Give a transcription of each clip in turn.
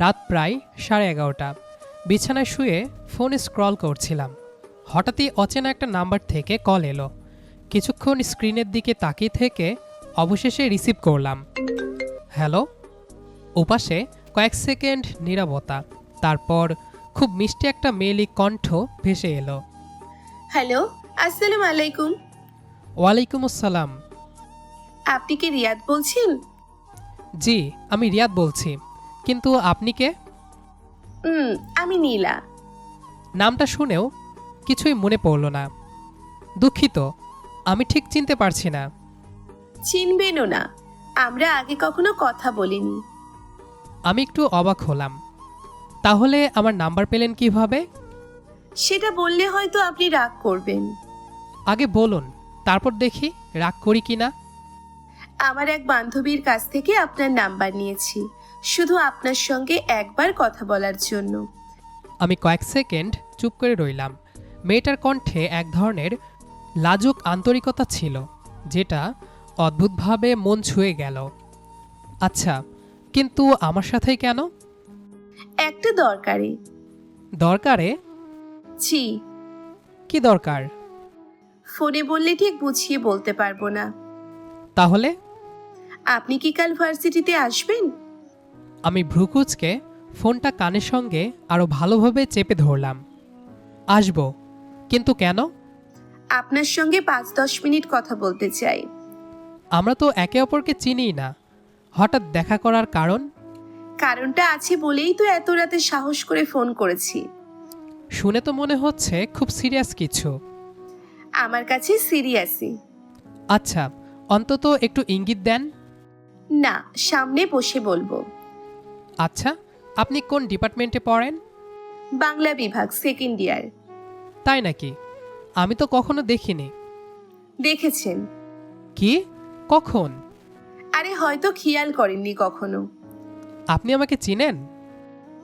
রাত প্রায় 11:30। বিছানায় শুয়ে ফোন স্ক্রল করছিলাম। হঠাৎই অচেনা একটা নাম্বার থেকে কল এলো। কিছুক্ষণ স্ক্রিনের দিকে তাকিয়ে থেকে অবশেষে রিসিভ করলাম। হ্যালো। ওপাশে কয়েক সেকেন্ড নীরবতা, তারপর খুব মিষ্টি একটা মেয়েলি কণ্ঠ ভেসে এলো। হ্যালো, আসসালামু আলাইকুম। ওয়ালাইকুম আসসালাম। আপনি কি রিয়াদ বলছেন? জি, আমি রিয়াদ বলছি, কিন্তু আপনি কে? আমি নীলা। নামটা শুনেও কিছুই মনে পড়ল না। দুঃখিত, আমি ঠিক চিনতে পারছি না। চিনবেনও না, আমরা আগে কখনো কথা বলিনি। আমি একটু অবাক হলাম। তাহলে আমার নাম্বার পেলেন কিভাবে? সেটা বললে হয়তো আপনি রাগ করবেন। আগে বলুন, তারপর দেখি রাগ করি কি না। আমার এক বান্ধবীর কাছ থেকে আপনার নাম্বার নিয়েছি, শুধু আপনার সঙ্গে একবার কথা বলার জন্য। আমি কয়েক সেকেন্ড চুপ করে রইলাম। মেয়েটার কণ্ঠে এক ধরনের লাজুক আন্তরিকতা ছিল, যেটা অদ্ভুতভাবে মন ছুঁয়ে গেল। আচ্ছা, কিন্তু আমার সাথেই কেন? একটা দরকারে। দরকারে? জি। কি দরকার? ফোনে বললে ঠিক বুঝিয়ে বলতে পারবো না। তাহলে? আপনি কি কাল ভার্সিটিতে আসবেন? আমি ভ্রুকুচকে ফোনটা কানের সঙ্গে আরও ভালোভাবে চেপে ধরলাম। আসবো, কিন্তু কেন? আপনার সঙ্গে 5-10 মিনিট কথা বলতে চাই। আমরা তো একে অপরকে চিনিই না, হঠাৎ দেখা করার কারণ? কারণটা আছে বলেই তো এত রাতে সাহস করে ফোন করেছি। শুনে তো মনে হচ্ছে খুব সিরিয়াস কিছু। আমার কাছে সিরিয়াসই। আচ্ছা, অন্তত একটু ইঙ্গিত দেন। না, সামনে বসে বলবো। আচ্ছা, আপনি কোন ডিপার্টমেন্টে পড়েন? বাংলা বিভাগ, সেকেন্ড ইয়ার। তাই নাকি? আমি তো কখনো দেখিনি। দেখেছেন? কি? কখন? আরে হয়তো খেয়াল করেননি কখনো। আপনি আমাকে চিনেন?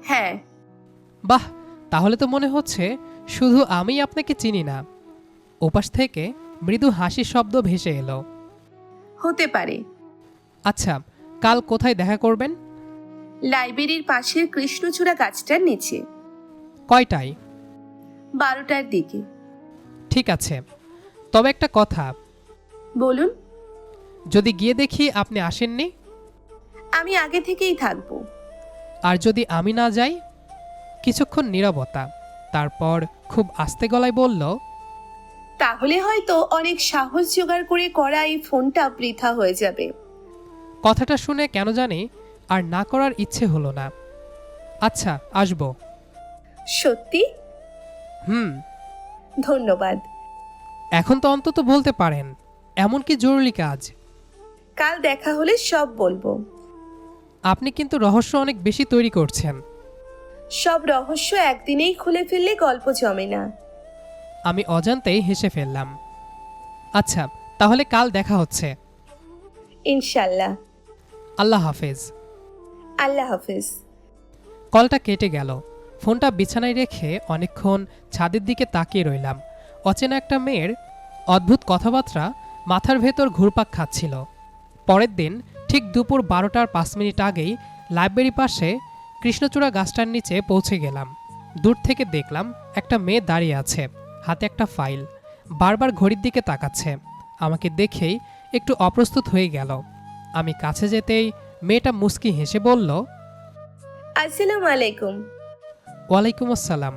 হ্যাঁ। বাহ, তাহলে তো মনে হচ্ছে শুধু আমিই আপনাকে চিনি না। ওপাশ থেকে মৃদু হাসির শব্দ ভেসে এলো। হতে পারে। আচ্ছা, কাল কোথায় দেখা করবেন? লাইব্রেরির পাশের কৃষ্ণচূড়া গাছটার নিচে। কয়টায়? 12টার দিকে। ঠিক আছে, তবে একটা কথা। বলুন। যদি গিয়ে দেখি আপনি আসেননি? আমি আগে থেকেই থাকবো। আর যদি আমি না যাই? কিছুক্ষণ নীরবতা, তারপর খুব আস্তে গলায় বলল, তাহলে হয়তো অনেক সাহস জোগাড় করে করা এই ফোনটা বৃথা হয়ে যাবে। কথাটা শুনে কেন জানি আর না করার ইচ্ছে হলো না। আচ্ছা, আসবো। সত্যি? হুম। ধন্যবাদ। এখন তো অন্তত বলতে পারেন, এমন কি জরুরি কাজ? কাল দেখা হলে সব বলবো। আপনি কিন্তু রহস্য অনেক বেশি তৈরি করছেন। সব রহস্য একদিনেই খুলে ফেললে গল্প জমে না। আমি অজান্তেই হেসে ফেললাম। আচ্ছা, তাহলে কাল দেখা হচ্ছে। ইনশাল্লাহ। আল্লাহ হাফেজ। আল্লাহ হাফিজ। কলটা কেটে গেল। ফোনটা বিছানায় রেখে অনেকক্ষণ ছাদের দিকে তাকিয়ে রইলাম। অচেনা একটা মেয়ের অদ্ভুত কথাবার্তা মাথার ভেতর ঘুরপাক খাচ্ছিল। পরের দিন ঠিক দুপুর 12টার 5 মিনিট আগেই লাইব্রেরির পাশে কৃষ্ণচূড়া গাছটার নিচে পৌঁছে গেলাম। দূর থেকে দেখলাম একটা মেয়ে দাঁড়িয়ে আছে, হাতে একটা ফাইল, বারবার ঘড়ির দিকে তাকাচ্ছে। আমাকে দেখেই একটু অপ্রস্তুত হয়ে গেল। আমি কাছে যেতেই মেয়েটা মুচকি হেসে বলল, আসসালামু আলাইকুম। ওয়ালাইকুম আসসালাম।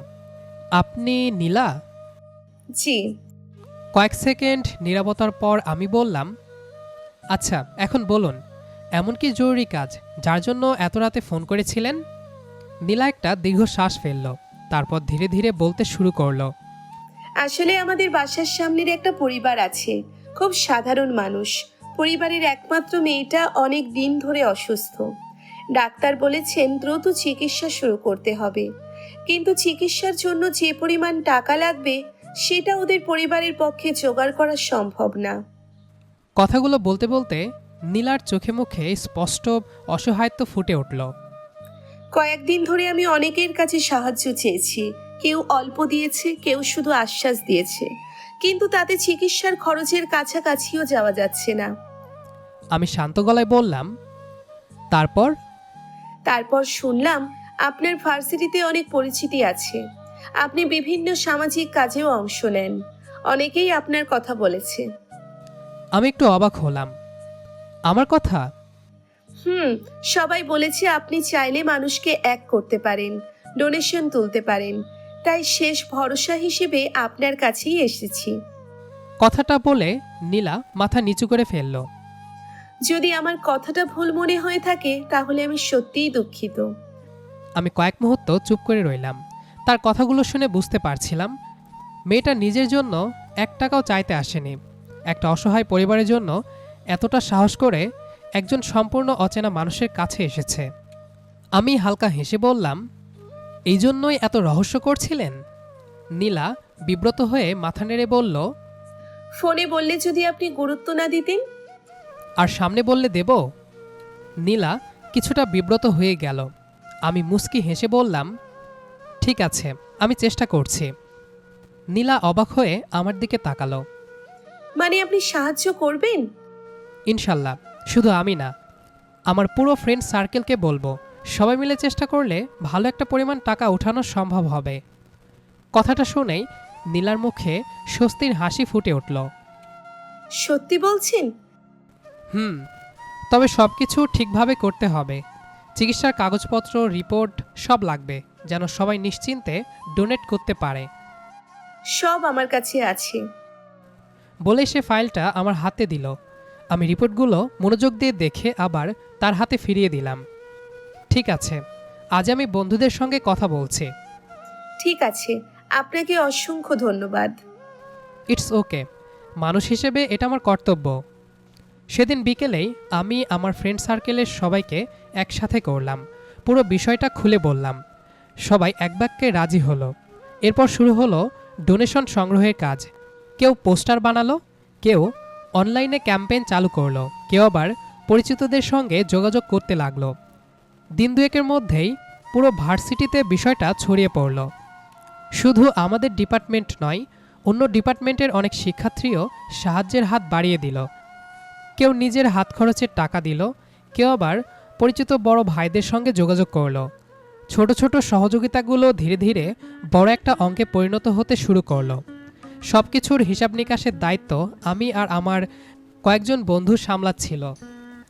আপনি নীলা? জি। কয়েক সেকেন্ড নীরবতার পর আমি বললাম, আচ্ছা, এখন বলুন, এমন কি জরুরি কাজ যার জন্য এত রাতে ফোন করেছিলেন? নীলা একটা দীর্ঘশ্বাস ফেলল, তারপর ধীরে ধীরে বলতে শুরু করলো। আসলে আমাদের বাসার সামনের একটা পরিবার আছে, খুব সাধারণ মানুষ। পরিবারের একমাত্র মেয়েটা অনেক দিন ধরে অসুস্থ। ডাক্তার বলেছেন দ্রুত চিকিৎসা শুরু করতে হবে, কিন্তু চিকিৎসার জন্য যে পরিমাণ টাকা লাগবে সেটা ওদের পরিবারের পক্ষে জোগাড় করা সম্ভব না। কথাগুলো বলতে বলতে নীলার চোখে মুখে স্পষ্ট অসহায়ত্ব ফুটে উঠল। কয়েকদিন ধরে আমি অনেকের কাছে সাহায্য চেয়েছি, কেউ অল্প দিয়েছে, কেউ শুধু আশ্বাস দিয়েছে, কিন্তু তাতে চিকিৎসার খরচের কাছাকাছিও যাওয়া যাচ্ছে না। আমি শান্ত গলায় বললাম, তারপর? তারপর শুনলাম আপনার ভার্সিটিতে অনেক পরিচিতি আছে। আপনি বিভিন্ন সামাজিক কাজেও অংশ নেন। অনেকেই আপনার কথা বলেছে। আমি একটু অবাক হলাম। আমার কথা? হুম, সবাই বলেছে আপনি চাইলে মানুষকে এক করতে পারেন, ডোনেশন তুলতে পারেন। তাই শেষ ভরসা হিসেবে আপনার কাছেই এসেছি। কথাটা বলে নীলা মাথা নিচু করে ফেলল। যদি আমার কথাটা ভুল মনে হয়ে থাকে তাহলে আমি সত্যিই দুঃখিত। আমি কয়েক মুহূর্ত চুপ করে রইলাম। তার কথাগুলো শুনে বুঝতে পারছিলাম মেয়েটা নিজের জন্য 1 টাকাও চাইতে আসেনি। একটা অসহায় পরিবারের জন্য এতটা সাহস করে একজন সম্পূর্ণ অচেনা মানুষের কাছে এসেছে। আমি হালকা হেসে বললাম, এই জন্যই এত রহস্য করছিলেন? নীলা বিব্রত হয়ে মাথা নেড়ে বলল, ফোনে বললে যদি আপনি গুরুত্ব না দিতেন। আর সামনে বললে দেব? নীলা কিছুটা বিব্রত হয়ে গেল। আমি মুচকি হেসে বললাম, ঠিক আছে, আমি চেষ্টা করছি। নীলা অবাক হয়ে আমার দিকে তাকালো। মানে আপনি সাহায্য করবেন? ইনশাল্লাহ, শুধু আমি না, আমার পুরো ফ্রেন্ড সার্কেলকে বলবো। সবাই মিলে চেষ্টা করলে ভালো একটা পরিমাণ টাকা ওঠানো সম্ভব হবে। কথাটা শুনেই নীলার মুখে স্বস্তির হাসি ফুটে উঠল। সত্যি বলছেন? হুম, তবে সব কিছু ঠিকভাবে করতে হবে। চিকিৎসার কাগজপত্র, রিপোর্ট সব লাগবে, যেন সবাই নিশ্চিন্তে ডোনেট করতে পারে। সব আমার কাছে আছে। বলে সে ফাইলটা আমার হাতে দিল। আমি রিপোর্টগুলো মনোযোগ দিয়ে দেখে আবার তার হাতে ফিরিয়ে দিলাম। ঠিক আছে, আজ আমি বন্ধুদের সঙ্গে কথা বলছি। ঠিক আছে, আপনাকে অসংখ্য ধন্যবাদ। ইটস ওকে, মানুষ হিসেবে এটা আমার কর্তব্য। সেদিন বিকেলেই আমি আমার ফ্রেন্ড সার্কেলের সবাইকে একসাথে করলাম, পুরো বিষয়টা খুলে বললাম। সবাই এক বাক্যে রাজি হলো। এরপর শুরু হলো ডোনেশন সংগ্রহের কাজ। কেউ পোস্টার বানালো, কেউ অনলাইনে ক্যাম্পেইন চালু করলো, কেউ আবার পরিচিতদের সঙ্গে যোগাযোগ করতে লাগলো। দিন দুয়েকের মধ্যেই পুরো ভার্সিটিতে বিষয়টা ছড়িয়ে পড়ল। শুধু আমাদের ডিপার্টমেন্ট নয়, অন্য ডিপার্টমেন্টের অনেক শিক্ষার্থীও সাহায্যের হাত বাড়িয়ে দিল। কেউ নিজের হাত খরচের টাকা দিল, কেউ আবার পরিচিত বড় ভাইদের সঙ্গে যোগাযোগ করল। ছোট ছোট সহযোগিতাগুলো ধীরে ধীরে বড় একটা অঙ্কে পরিণত হতে শুরু করলো। সব কিছুর হিসাব নিকাশের দায়িত্ব আমি আর আমার কয়েকজন বন্ধু সামলাচ্ছিল।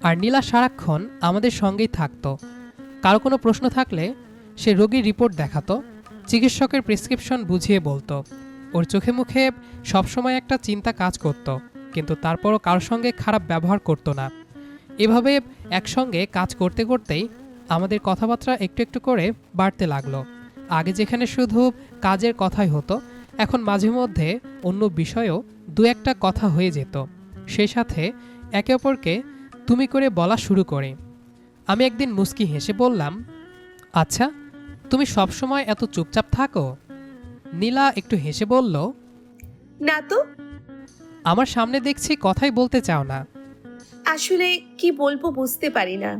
আর নীলা সারাক্ষণ আমাদের সঙ্গেই থাকতো। কারো কোনো প্রশ্ন থাকলে সে রোগীর রিপোর্ট দেখাতো, চিকিৎসকের প্রেসক্রিপশন বুঝিয়ে বলতো। ওর চোখে মুখে সবসময় একটা চিন্তা কাজ করত, কিন্তু তারপরও কারোর সঙ্গে খারাপ ব্যবহার করতো না। এভাবে একসঙ্গে কাজ করতে করতেই আমাদের কথাবার্তা একটু একটু করে বাড়তে লাগলো। আগে যেখানে শুধু কাজের কথাই হতো, এখন মাঝে মধ্যে অন্য বিষয়েও দু একটা কথা হয়ে যেত। সেই সাথে একে অপরকে তুমি করে বলা শুরু করে। আমি একদিন মুচকি হেসে বললাম, আচ্ছা, তুমি সবসময় এত চুপচাপ থাকো? নীলা একটু হেসে বলল, না তো। আমার সামনে দেখছি কথাই বলতে চাও না। আসলে কি বলবো বুঝতে পারি না।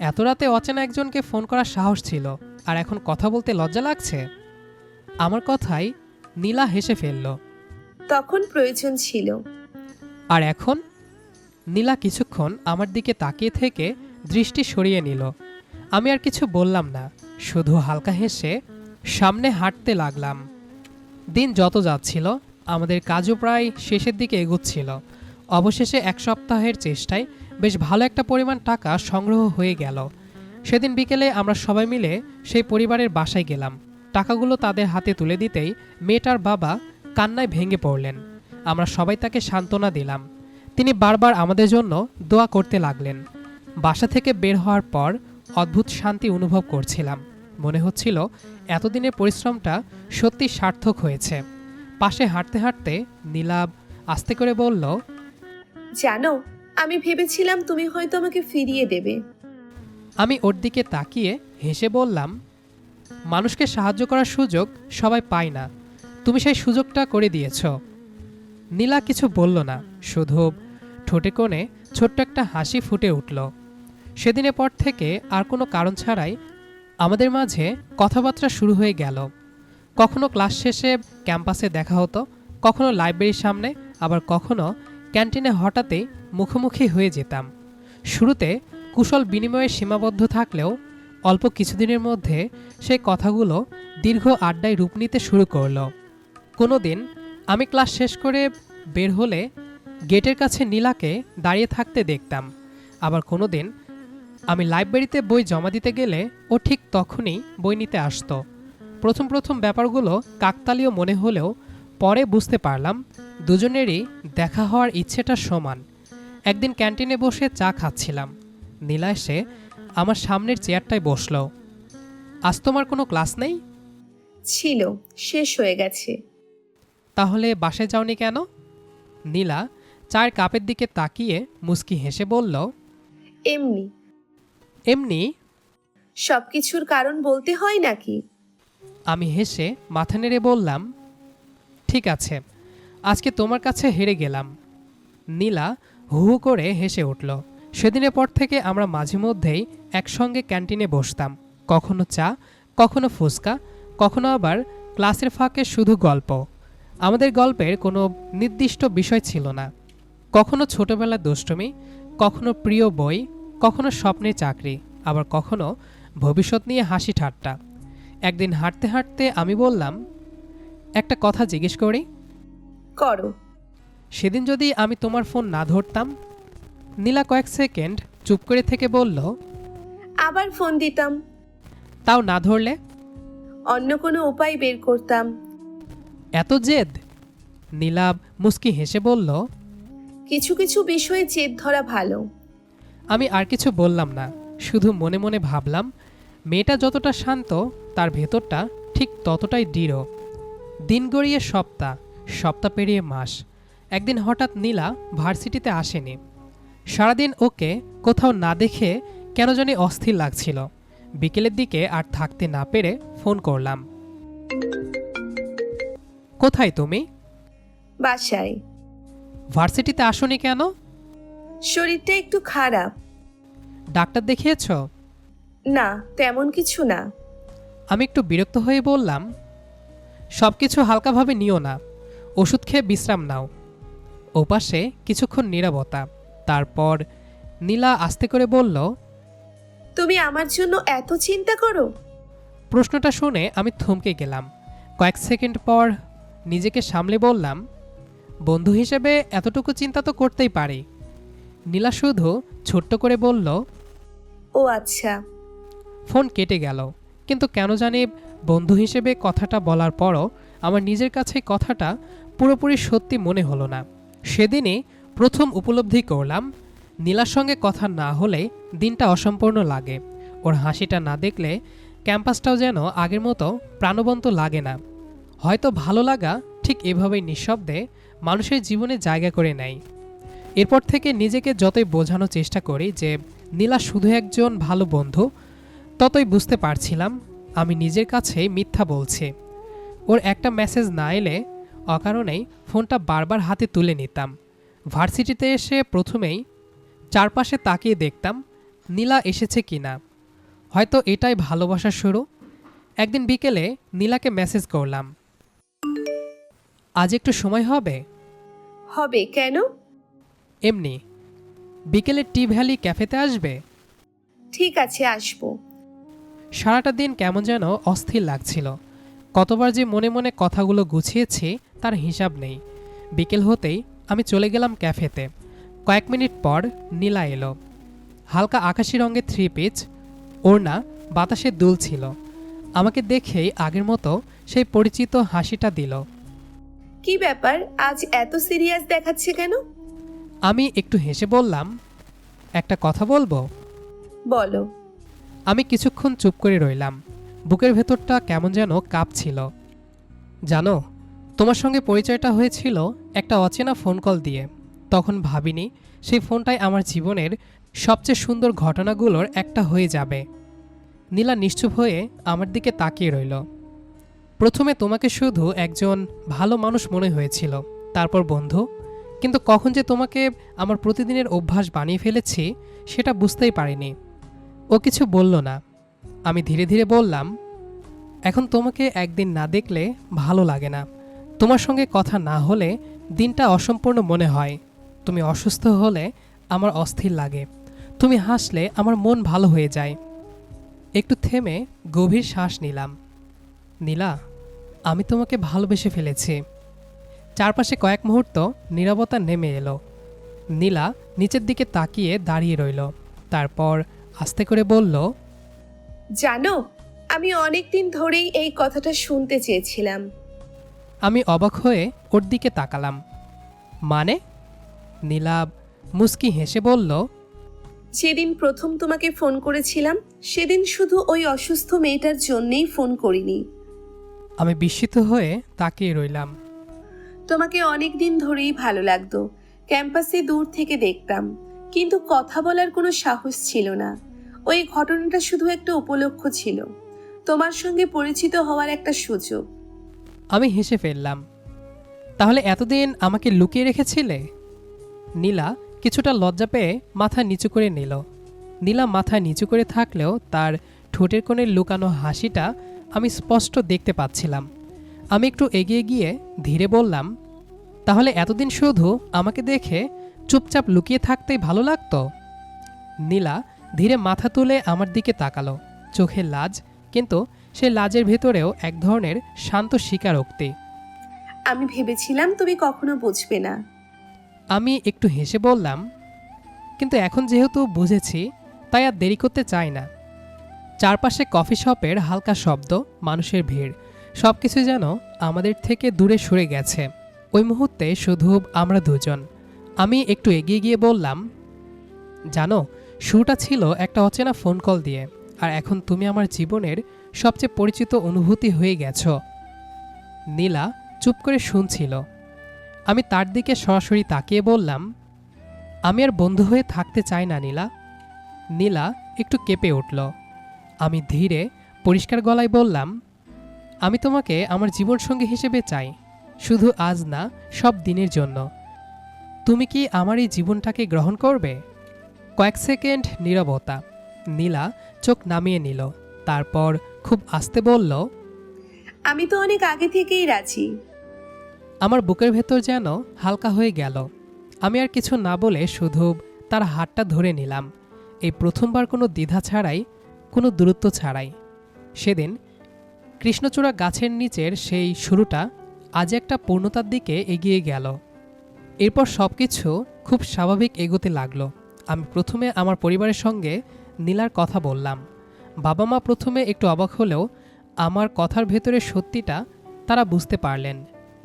এত রাতে অচেনা একজনকে ফোন করার সাহস ছিল, আর এখন কথা বলতে লজ্জা লাগছে? আমার কথাই নীলা হেসে ফেলল। তখন প্রয়োজন ছিল। আর এখন? নীলা কিছুক্ষণ আমার দিকে তাকিয়ে থেকে দৃষ্টি সরিয়ে নিল। আমি আর কিছু বললাম না, শুধু হালকা হেসে সামনে হাঁটতে লাগলাম। দিন যত যাচ্ছিল আমাদের কাজও প্রায় শেষের দিকে এগোচ্ছিল। অবশেষে 1 সপ্তাহের চেষ্টায় বেশ ভালো একটা পরিমাণ টাকা সংগ্রহ হয়ে গেল। সেদিন বিকেলে আমরা সবাই মিলে সেই পরিবারের বাসায় গেলাম। টাকাগুলো তাদের হাতে তুলে দিতেই মেয়েটার বাবা কান্নায় ভেঙে পড়লেন। আমরা সবাই তাকে সান্ত্বনা দিলাম। তিনি বারবার আমাদের জন্য দোয়া করতে লাগলেন। বাসা থেকে বের হওয়ার পর অদ্ভুত শান্তি অনুভব করছিলাম। মনে হচ্ছিল এতদিনের পরিশ্রমটা সত্যি সার্থক হয়েছে। পাশে হাঁটতে হাঁটতে নীলাব আস্তে করে বলল, জানো, আমি ভেবেছিলাম তুমি হয়তো আমাকে ফিরিয়ে দেবে। আমি ওর দিকে তাকিয়ে হেসে বললাম, মানুষকে সাহায্য করার সুযোগ সবাই পায় না, তুমি সেই সুযোগটা করে দিয়েছ। নীলা কিছু বলল না, শুধু ঠোঁটে কোণে ছোট্ট একটা হাসি ফুটে উঠল। সেদিনের পর থেকে আর কোনো কারণ ছাড়াই আমাদের মাঝে কথাবার্তা শুরু হয়ে গেল। কখনো ক্লাস শেষে ক্যাম্পাসে দেখা হতো, কখনো লাইব্রেরির সামনে, আবার কখনো ক্যান্টিনে হঠাৎই মুখোমুখি হয়ে যেতাম। শুরুতে কুশল বিনিময়ে সীমাবদ্ধ থাকলেও অল্প কিছুদিনের মধ্যে সেই কথাগুলো দীর্ঘ আড্ডায় রূপ নিতে শুরু করলো। কোনো দিন আমি ক্লাস শেষ করে বের হলে গেটের কাছে নীলাকে দাঁড়িয়ে থাকতে দেখতাম। আবার কোনো দিন আমি লাইব্রেরিতে বই জমা দিতে গেলে ও ঠিক তখনই বই নিতে আসতো। প্রথম প্রথম ব্যাপারগুলো কাকতালীয় মনে হলেও পরে বুঝতে পারলাম দুজনেরই দেখা হওয়ার ইচ্ছেটা সমান। একদিন ক্যান্টিনে বসে চা খাচ্ছিলাম। নীলা এসে আমার সামনের চেয়ারটায় বসলো। আজ তোমার কোনো ক্লাস নেই? ছিল, শেষ হয়ে গেছে। তাহলে বাসায় যাওনি কেন? নীলা চায়ের কাপের দিকে তাকিয়ে মুচকি হেসে বলল, এমনি। এমনি? সবকিছুর কারণ বলতে হয় নাকি? আমি হেসে মাথা নেড়ে বললাম, ঠিক আছে, আজকে তোমার কাছে হেরে গেলাম। নীলা হু হু করে হেসে উঠল। সেদিনের পর থেকে আমরা মাঝে মধ্যেই একসঙ্গে ক্যান্টিনে বসতাম। কখনো চা, কখনো ফুচকা, কখনো আবার ক্লাসের ফাঁকে শুধু গল্প। আমাদের গল্পের কোনো নির্দিষ্ট বিষয় ছিল না। কখনো ছোটবেলার দুষ্টুমি, কখনো প্রিয় বই, কখনো স্বপ্নের চাকরি, আবার কখনো ভবিষ্যৎ নিয়ে হাসি ঠাট্টা। একদিন হাঁটতে হাঁটতে আমি বললাম, একটা কথা জিজ্ঞেস করি? করো। সেদিন যদি আমি তোমার ফোন না ধরতাম? নীলা কয়েক সেকেন্ড চুপ করে থেকে বলল, আবার ফোন দিতাম। তাও না ধরলে? অন্য কোনো উপায় বের করতাম। এত জেদ? নীলা মুস্কি হেসে বলল, কিছু কিছু বিষয়ে জেদ ধরা ভালো। আমি আর কিছু বললাম না, শুধু মনে মনে ভাবলাম মেয়েটা যতটা শান্ত তার ভেতরটা ঠিক ততটাই দৃঢ়। দিন গড়িয়ে সপ্তাহ, সপ্তাহ পেরিয়ে মাস। একদিন হঠাৎ নীলা ভার্সিটিতে আসেনি। সারাদিন ওকে কোথাও না দেখে কেন জানি অস্থির লাগছিল। বিকেলের দিকে আর থাকতে না পেরে ফোন করলাম। কোথায় তুমি? বাসায়। ভার্সিটিতে আসোনি কেন? শরীরটা একটু খারাপ। ডাক্তার দেখিয়েছ? না, তেমন কিছু না। আমি একটু বিরক্ত হয়ে বললাম, সব কিছু হালকাভাবে নিও না, ওষুধ খেয়ে বিশ্রাম নাও। ওপাশে কিছুক্ষণ নীরবতা। তারপর নীলা আস্তে করে বলল, তুমি আমার জন্য এত চিন্তা করো? প্রশ্নটা শুনে আমি থমকে গেলাম। কয়েক সেকেন্ড পর নিজেকে সামলে বললাম, বন্ধু হিসেবে এতটুকু চিন্তা তো করতেই পারি। নীলা শুধু ছোট্ট করে বলল, ও আচ্ছা। ফোন কেটে গেল। কিন্তু কেন জানি বন্ধু হিসেবে কথাটা বলার পরও আমার নিজের কাছে কথাটা পুরোপুরি সত্যি মনে হলো না। সেদিনই প্রথম উপলব্ধি করলাম, নীলার সঙ্গে কথা না হলে দিনটা অসম্পূর্ণ লাগে। ওর হাসিটা না দেখলে ক্যাম্পাসটাও যেন আগের মতো প্রাণবন্ত লাগে না। হয়তো ভালো লাগা ঠিক এভাবেই নিঃশব্দে মানুষের জীবনে জায়গা করে নেয়। এরপর থেকে নিজেকে যতই বোঝানোর চেষ্টা করি যে নীলা শুধু একজন ভালো বন্ধু, ততই বুঝতে পারছিলাম আমি নিজের কাছেই মিথ্যা বলছি। ওর একটা মেসেজ না এলে অকারণেই ফোনটা বারবার হাতে তুলে নিতাম। ভার্সিটিতে এসে প্রথমেই চারপাশে তাকিয়ে দেখতাম নীলা এসেছে কিনা। হয়তো এটাই ভালোবাসার শুরু। একদিন বিকেলে নীলাকে মেসেজ করলাম, আজ একটু সময় হবে? হবে কেন? এমনি। বিকেলে টি ভ্যালি ক্যাফেতে আসবে? ঠিক আছে, আসবো। সারাটা দিন কেমন যেন অস্থির লাগছিল। কতবার যে মনে মনে কথাগুলো গুছিয়েছি তার হিসাব নেই। বিকেল হতেই আমি চলে গেলাম ক্যাফেতে। কয়েক মিনিট পর নীলা এলো। হালকা আকাশি রঙের থ্রি পিস, ওড়না বাতাসে দুলছিল। আমাকে দেখেই আগের মতো সেই পরিচিত হাসিটা দিল। কি ব্যাপার, আজ এত সিরিয়াস দেখাচ্ছে কেন? আমি একটু হেসে বললাম, একটা কথা বলবো? বলো। আমি কিছুক্ষণ চুপ করে রইলাম। বুকের ভেতরটা কেমন যেন কাঁপছিল। জানো, তোমার সঙ্গে পরিচয়টা হয়েছিল একটা অচেনা ফোন কল দিয়ে। তখন ভাবিনি সেই ফোনটাই আমার জীবনের সবচেয়ে সুন্দর ঘটনাগুলোর একটা হয়ে যাবে। নীলা নিশ্চুপ হয়ে আমার দিকে তাকিয়ে রইল। প্রথমে তোমাকে শুধু একজন ভালো মানুষ মনে হয়েছিল, তারপর বন্ধু। কিন্তু কখন যে তোমাকে আমার প্রতিদিনের অভ্যাস বানিয়ে ফেলেছি সেটা বুঝতেই পারিনি। ও কিছু বলল না। আমি ধীরে ধীরে বললাম, এখন তোমাকে একদিন না দেখলে ভালো লাগে না। তোমার সঙ্গে কথা না হলে দিনটা অসম্পূর্ণ মনে হয়। তুমি অসুস্থ হলে আমার অস্থির লাগে। তুমি হাসলে আমার মন ভালো হয়ে যায়। একটু থেমে গভীর শ্বাস নিলাম। নীলা, আমি তোমাকে ভালোবেসে ফেলেছি। চারপাশে কয়েক মুহূর্ত নীরবতা নেমে এলো। নীলা নিচের দিকে তাকিয়ে দাঁড়িয়ে রইল। তারপর আস্তে করে বলল, জানো, আমি অনেক দিন ধরেই এই কথাটা শুনতে চেয়েছিলাম। আমি অবাক হয়ে ওর দিকে তাকালাম। মানে? নীলা মুস্কি হেসে বলল, যেদিন প্রথম তোমাকে ফোন করেছিলাম সেদিন শুধু ওই অসুস্থ মেয়েটার জন্যেই ফোন করিনি। আমি বিস্মিত হয়ে তাকিয়ে রইলাম। তোমাকে অনেক দিন ধরেই ভালো লাগতো, ক্যাম্পাসে দূর থেকে দেখতাম, কিন্তু কথা বলার কোনো সাহস ছিল না। ওই ঘটনাটা শুধু একটা উপলক্ষ ছিল, তোমার সঙ্গে পরিচিত হওয়ার একটা সুযোগ। আমি হেসে ফেললাম। তাহলে এতদিন আমাকে লুকিয়ে রেখেছিলে? নীলা কিছুটা লজ্জা পেয়ে মাথা নিচু করে নিল। নীলা মাথা নিচু করে থাকলেও তার ঠোঁটের কোণে লুকানো হাসিটা আমি স্পষ্ট দেখতে পাচ্ছিলাম। আমি একটু এগিয়ে গিয়ে ধীরে বললাম, তাহলে এতদিন শুধু আমাকে দেখে চুপচাপ লুকিয়ে থাকতেই ভালো লাগতো? নীলা ধীরে মাথা তুলে আমার দিকে তাকালো, চোখে লাজ, কিন্তু সে লাজের ভেতরেও এক ধরনের শান্ত স্বীকারোক্তি। আমি ভেবেছিলাম তুমি কখনো বুঝবে না। আমি একটু হেসে বললাম, কিন্তু এখন যেহেতু বুঝেছি তাই আর দেরি করতে চাই না। চারপাশে কফি শপের হালকা শব্দ, মানুষের ভিড়, সব কিছু যেন আমাদের থেকে দূরে সরে গেছে। ওই মুহূর্তে শুধু আমরা দুজন। আমি একটু এগিয়ে গিয়ে বললাম, জানো, শুরুটা ছিল একটা অচেনা ফোন কল দিয়ে, আর এখন তুমি আমার জীবনের সবচেয়ে পরিচিত অনুভূতি হয়ে গেছ। নীলা চুপ করে শুনছিল। আমি তার দিকে সরাসরি তাকিয়ে বললাম, আমি আর বন্ধু হয়ে থাকতে চাই না নীলা। নীলা একটু কেঁপে উঠল। আমি ধীরে পরিষ্কার গলায় বললাম, আমি তোমাকে আমার জীবনসঙ্গী হিসেবে চাই, শুধু আজ না, সব দিনের জন্য। তুমি কি আমার এই জীবনটাকে গ্রহণ করবে? কয়েক সেকেন্ড নীরবতা। নীলা চোখ নামিয়ে নিল, তারপর খুব আস্তে বলল, আমি তো অনেক আগে থেকেই রাজি। আমার বুকের ভেতর যেন হালকা হয়ে গেল। আমি আর কিছু না বলে শুধু তার হাতটা ধরে নিলাম, এই প্রথমবার কোনো দ্বিধা ছাড়াই, কোনো দূরত্ব ছাড়াই। সেদিন কৃষ্ণচূড়া গাছের নিচের সেই শুরুটা আজ একটা পূর্ণতার দিকে এগিয়ে গেল। এরপর সব কিছু খুব স্বাভাবিক এগোতে লাগলো। আমি প্রথমে আমার পরিবারের সঙ্গে নীলার কথা বললাম। বাবা মা প্রথমে একটু অবাক হলেও আমার কথার ভেতরে সত্যিটা তারা বুঝতে পারলেন।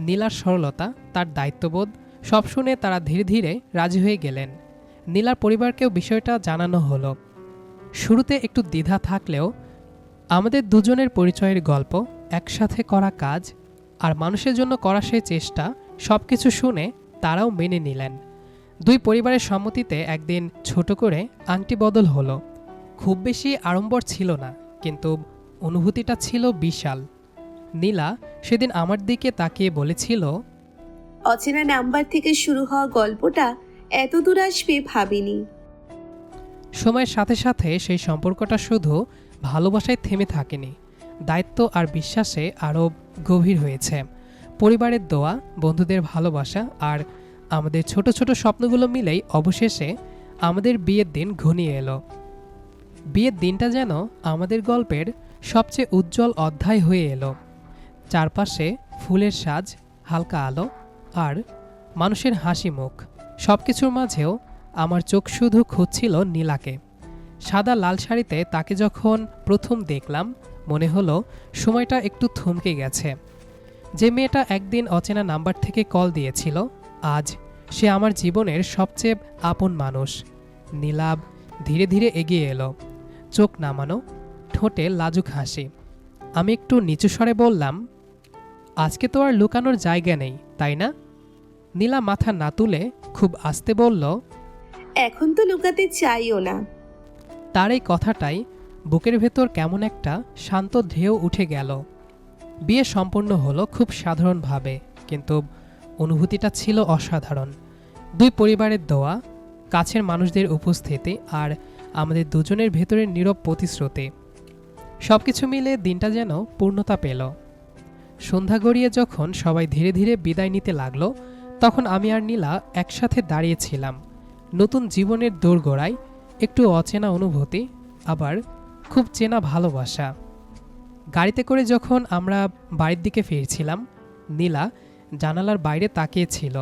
নীলার সরলতা, তার দায়িত্ববোধ, সব শুনে তারা ধীরে ধীরে রাজি হয়ে গেলেন। নীলার পরিবারকেও বিষয়টা জানানো হলো। শুরুতে একটু দ্বিধা থাকলেও আমাদের দুজনের পরিচয়ের গল্প, একসাথে করা কাজ আর মানুষের জন্য করা সেই চেষ্টা, সব কিছু শুনে তারাও মেনে নিলেন। দুই পরিবারের সম্মতিতে একদিন ছোট করে আংটি বদল হলো। খুব বেশি আড়ম্বর ছিল না, কিন্তু অনুভূতিটা ছিল বিশাল। নীলা সেদিন আমার দিকে তাকিয়ে বলেছিল, অচেনা নাম্বার থেকে শুরু হওয়া গল্পটা এত দূর আসবে ভাবিনি। সময়ের সাথে সাথে সেই সম্পর্কটা শুধু ভালোবাসায় থেমে থাকেনি, দায়িত্ব আর বিশ্বাসে আরও গভীর হয়েছে। পরিবারের দোয়া, বন্ধুদের ভালোবাসা আর আমাদের ছোট ছোট স্বপ্নগুলো মিলেই অবশেষে আমাদের বিয়ের দিন ঘনিয়ে এলো। বিয়ের দিনটা যেন আমাদের গল্পের সবচেয়ে উজ্জ্বল অধ্যায় হয়ে এলো। চারপাশে ফুলের সাজ, হালকা আলো আর মানুষের হাসি মুখ, সব কিছুর মাঝেও আমার চোখ শুধু খুঁজছিল নীলাকে। সাদা লাল শাড়িতে তাকে যখন প্রথম দেখলাম, মনে হলো সময়টা একটু থমকে গেছে। যে মেয়েটা একদিন অচেনা নাম্বার থেকে কল দিয়েছিল, আজ সে আমার জীবনের সবচেয়ে আপন মানুষ। নীলাভ ধীরে ধীরে এগিয়ে এলো, চোখ নামানো, ঠোঁটে লাজুক হাসি। আমি একটু নিচু স্বরে বললাম, আজকে তো আর লুকানোর জায়গা নেই, তাই না? নীলা মাথা না তুলে খুব আস্তে বলল, এখন তো লুকাতে চাইও না। তার এই কথাটাই বুকের ভেতর কেমন একটা শান্ত ঢেউ উঠে গেল। বিয়ে সম্পন্ন হলো খুব সাধারণভাবে, কিন্তু অনুভূতিটা ছিল অসাধারণ। দুই পরিবারের দোয়া, কাছের মানুষদের উপস্থিতি আর আমাদের দুজনের ভেতরের নীরব প্রতিশ্রুতি, সব কিছু মিলে দিনটা যেন পূর্ণতা পেল। সন্ধ্যা গড়িয়ে যখন সবাই ধীরে ধীরে বিদায় নিতে লাগলো, তখন আমি আর নীলা একসাথে দাঁড়িয়েছিলাম। নতুন জীবনের দোরগোড়ায়, একটু অচেনা অনুভূতি, আবার খুব চেনা ভালোবাসা। গাড়িতে করে যখন আমরা বাড়ির দিকে ফিরছিলাম, নীলা জানালার বাইরে তাকিয়েছিল।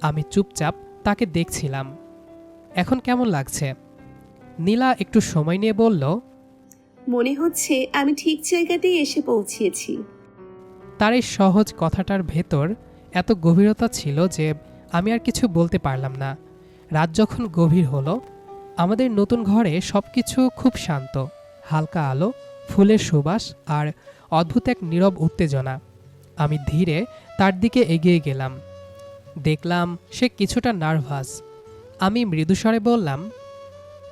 আমি চুপচাপ তাকে দেখছিলাম। এখন কেমন লাগছে? নীলা একটু সময় নিয়ে বলল, মনে হচ্ছে আমি ঠিক জায়গাতেই এসে পৌঁছেছি। তার এই সহজ কথাটার ভেতর এত গভীরতা ছিল যে আমি আর কিছু বলতে পারলাম না। রাত যখন গভীর হলো, আমাদের নতুন ঘরে সবকিছু খুব শান্ত, হালকা আলো, ফুলের সুবাস আর অদ্ভুত এক নীরব উত্তেজনা। আমি ধীরে তার দিকে এগিয়ে গেলাম। দেখলাম সে কিছুটা নার্ভাস। আমি মৃদুস্বরে বললাম,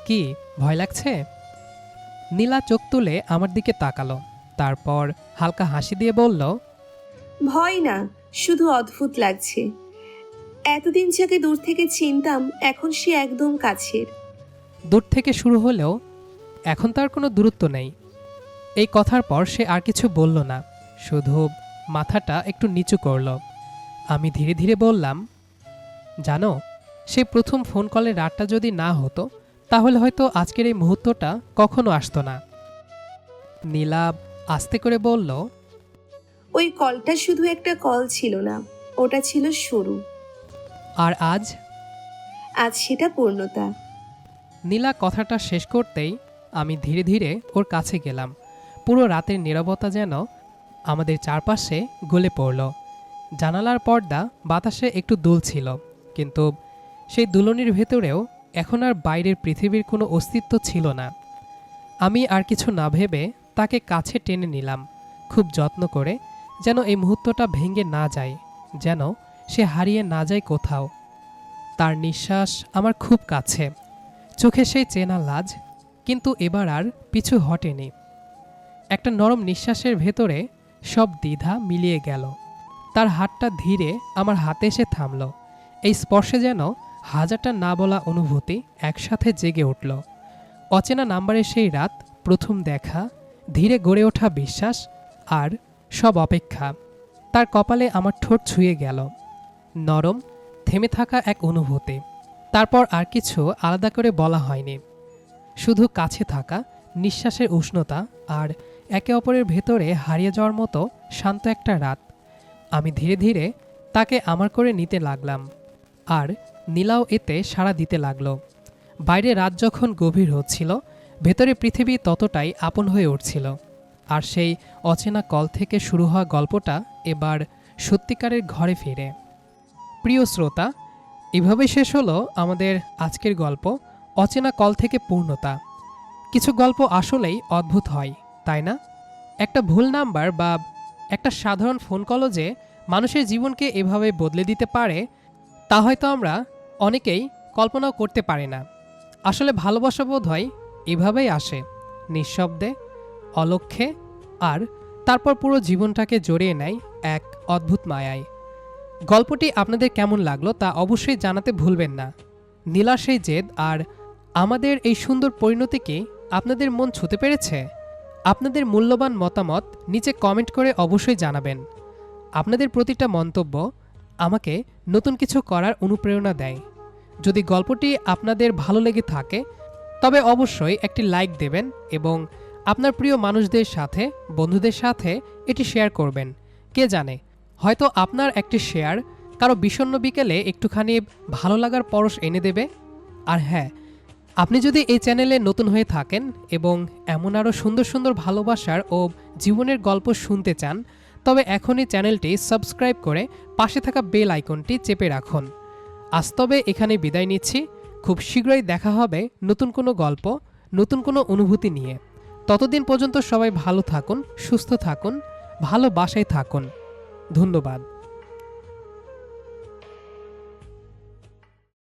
কি ভয় লাগছে? নীলা চোখ তুলে আমার দিকে তাকালো, তারপর হালকা হাসি দিয়ে বলল, ভয় না, শুধু অদ্ভুত লাগছে। এতদিন যাকে দূর থেকে চিনতাম, এখন সে একদম কাছের। দূর থেকে শুরু হলেও এখন তার কোনো দূরত্ব নেই। এই কথার পর সে আর কিছু বলল না, শুধু মাথাটা একটু নিচু করল। আমি ধীরে ধীরে বললাম, জানো, সে প্রথম ফোন কলের রাতটা যদি না হতো, তাহলে হয়তো আজকের এই মুহূর্তটা কখনো আসতো না। নীলা আস্তে করে বলল, ওই কলটা শুধু একটা কল ছিল না, ওটা ছিল শুরু। আর আজ? আজ সেটা পূর্ণতা। নীলা কথাটা শেষ করতেই আমি ধীরে ধীরে ওর কাছে গেলাম। পুরো রাতের নীরবতা যেন আমাদের চারপাশে গলে পড়ল। জানালার পর্দা বাতাসে একটু দুলছিল, কিন্তু সেই দুলনির ভেতরেও এখন আর বাইরের পৃথিবীর কোনো অস্তিত্ব ছিল না। আমি আর কিছু না ভেবে তাকে কাছে টেনে নিলাম, খুব যত্ন করে, যেন এই মুহূর্তটা ভেঙে না যায়, যেন সে হারিয়ে না যায় কোথাও। তার নিঃশ্বাস আমার খুব কাছে, চোখে সেই চেনা লাজ, কিন্তু এবার আর পিছু হটেনি। একটা নরম নিঃশ্বাসের ভেতরে সব দ্বিধা মিলিয়ে গেল। তার হাতটা ধীরে আমার হাতে এসে থামল। এই স্পর্শে যেন হাজারটা না বলা অনুভূতি একসাথে জেগে উঠল। অচেনা নাম্বারের সেই রাত, প্রথম দেখা, ধীরে গড়ে ওঠা বিশ্বাস, আর সব অপেক্ষা। তার কপালে আমার ঠোঁট ছুঁয়ে গেল, নরম, থেমে থাকা এক অনুভূতি। তারপর আর কিছু আলাদা করে বলা হয়নি, শুধু কাছে থাকা, নিঃশ্বাসের উষ্ণতা, আর একে অপরের ভেতরে হারিয়ে যাওয়ার মতো শান্ত একটা রাত। আমি ধীরে ধীরে তাকে আমার করে নিতে লাগলাম, আর নীলাও এতে সাড়া দিতে লাগলো। বাইরে রাত যখন গভীর হচ্ছিল, ভেতরে পৃথিবী ততটাই আপন হয়ে উঠছিল। আর সেই অচেনা কল থেকে শুরু হওয়া গল্পটা এবার সত্যিকারের ঘরে ফিরে। প্রিয় শ্রোতা, এভাবেই শেষ হলো আমাদের আজকের গল্প, অচেনা কল থেকে পূর্ণতা। কিছু গল্প আসলেই অদ্ভুত হয়, তাই না? একটা ভুল নাম্বার বা একটা সাধারণ ফোন কলও যে মানুষের জীবনকে এভাবে বদলে দিতে পারে, তা হয়তো আমরা অনেকেই কল্পনাও করতে পারি না। আসলে ভালোবাসা বোধ হয় এভাবেই আসে, নিঃশব্দে, অলক্ষ্যে, আর তারপর পুরো জীবনটাকে জড়িয়ে নেয় এক অদ্ভুত মায়ায়। গল্পটি আপনাদের কেমন লাগলো তা অবশ্যই জানাতে ভুলবেন না। নীলার সেই জেদ আর আমাদের এই সুন্দর পরিণতিকে আপনাদের মন ছুঁতে পেরেছে? আপনাদের মূল্যবান মতামত নিচে কমেন্ট করে অবশ্যই জানাবেন। আপনাদের প্রতিটা মন্তব্য আমাকে নতুন কিছু করার অনুপ্রেরণা দেয়। যদি গল্পটি আপনাদের ভালো লেগে থাকে, তবে অবশ্যই একটি লাইক দেবেন এবং আপনার প্রিয় মানুষদের সাথে, বন্ধুদের সাথে এটি শেয়ার করবেন। কে জানে, হয়তো আপনার একটি শেয়ার কারো বিষণ্ণ বিকেলে একটুখানি ভালো লাগার পরশ এনে দেবে। আর হ্যাঁ, আপনি যদি এই চ্যানেলে নতুন হয়ে থাকেন এবং এমন আরও সুন্দর সুন্দর ভালোবাসার ও জীবনের গল্প শুনতে চান, তবে এখনই চ্যানেলটি সাবস্ক্রাইব করে পাশে থাকা বেল আইকনটি চেপে রাখুন। আজ তবে এখানে বিদায় নিচ্ছি। খুব শীঘ্রই দেখা হবে নতুন কোনো গল্প, নতুন কোনো অনুভূতি নিয়ে। ততদিন পর্যন্ত সবাই ভালো থাকুন, সুস্থ থাকুন, ভালোবাসায় থাকুন। ধন্যবাদ।